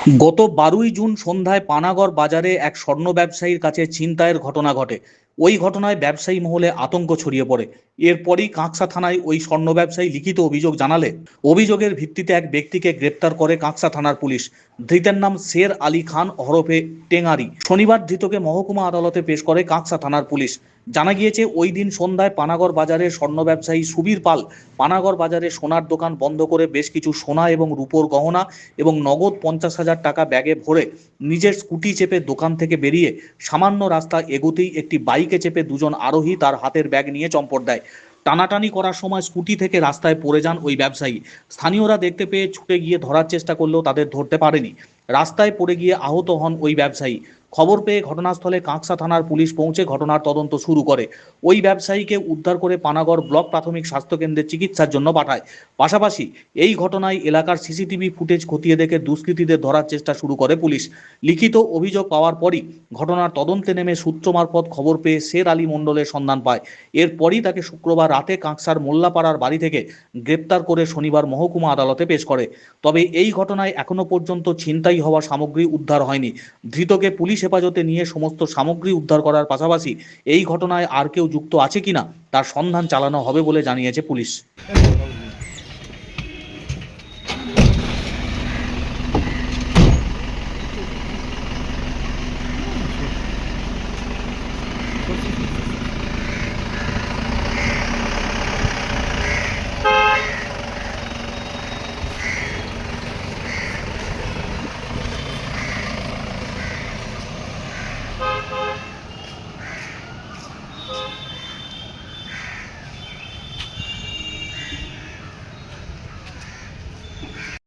গত 12ই জুন সন্ধ্যায় পানাগড় বাজারে এক স্বর্ণ ব্যবসায়ীর কাছে ছিনতাইয়ের ঘটনা ঘটে। ওই ঘটনায় ব্যবসায়ী মহলে আতঙ্ক ছড়িয়ে পড়ে। এরপরই কাঁকসা থানায় ওই স্বর্ণ ব্যবসায়ী লিখিত অভিযোগ জানালে অভিযোগের ভিত্তিতে এক ব্যক্তিকে গ্রেপ্তার করে কাঁকসা থানার পুলিশ। ধৃতের নাম শের আলী খান ওরফে টেঙ্গারি। শনিবার ধৃতকে মহকুমা আদালতে পেশ করে কাঁকসা থানার পুলিশ। জানা গিয়েছে, ওই দিন সন্ধ্যায় পানাগড় বাজারে স্বর্ণ ব্যবসায়ী সুবীর পাল পানাগড় বাজারে সোনার দোকান বন্ধ করে বেশ কিছু সোনা এবং রূপোর গহনা এবং নগদ 50,000 টাকা ব্যাগে ভরে নিজের স্কুটি চেপে দোকান থেকে বেরিয়ে সামান্য রাস্তা এগোতেই একটি বাইকে চেপে দুজন আরোহী তার হাতের ব্যাগ নিয়ে চম্পট দেয়। টানাটানি করার সময় স্কুটি থেকে রাস্তায় পড়ে যান ওই ব্যবসায়ী। স্থানীয়রা দেখতে পেয়ে ছুটে গিয়ে ধরার চেষ্টা করলেও তাদের ধরতে পারেনি। রাস্তায় পড়ে গিয়ে আহত হন ওই ব্যবসায়ী। খবর পেয়ে ঘটনাস্থলে কাঁকসা থানার পুলিশ পৌঁছে ঘটনার তদন্ত শুরু করে। ওই ব্যবসায়ীকে উদ্ধার করে পানাগড় ব্লক প্রাথমিক স্বাস্থ্যকেন্দ্রে চিকিৎসার জন্য পাঠায়। পাশাপাশি এই ঘটনায় এলাকার সিসিটিভি ফুটেজ খতিয়ে দেখে দুষ্কৃতীদের ধরার চেষ্টা শুরু করে পুলিশ। লিখিত অভিযোগ পাওয়ার পরই ঘটনার তদন্তে নেমে সূত্র মারফত খবর পেয়ে শের আলী মণ্ডলের সন্ধান পায়। এরপরই তাকে শুক্রবার রাতে কাঁকসার মোল্লাপাড়ার বাড়ি থেকে গ্রেপ্তার করে শনিবার মহকুমা আদালতে পেশ করে। তবে এই ঘটনায় এখনো পর্যন্ত ছিনতাই হওয়া সামগ্রী উদ্ধার হয়নি। ধৃতকে পুলিশ হেফাজতে নিয়ে সমস্ত সামগ্রী উদ্ধার করার পাশাপাশি এই ঘটনায় আর কেউ যুক্ত আছে কিনা তার সন্ধান চালানো হবে বলে জানিয়েছে পুলিশ।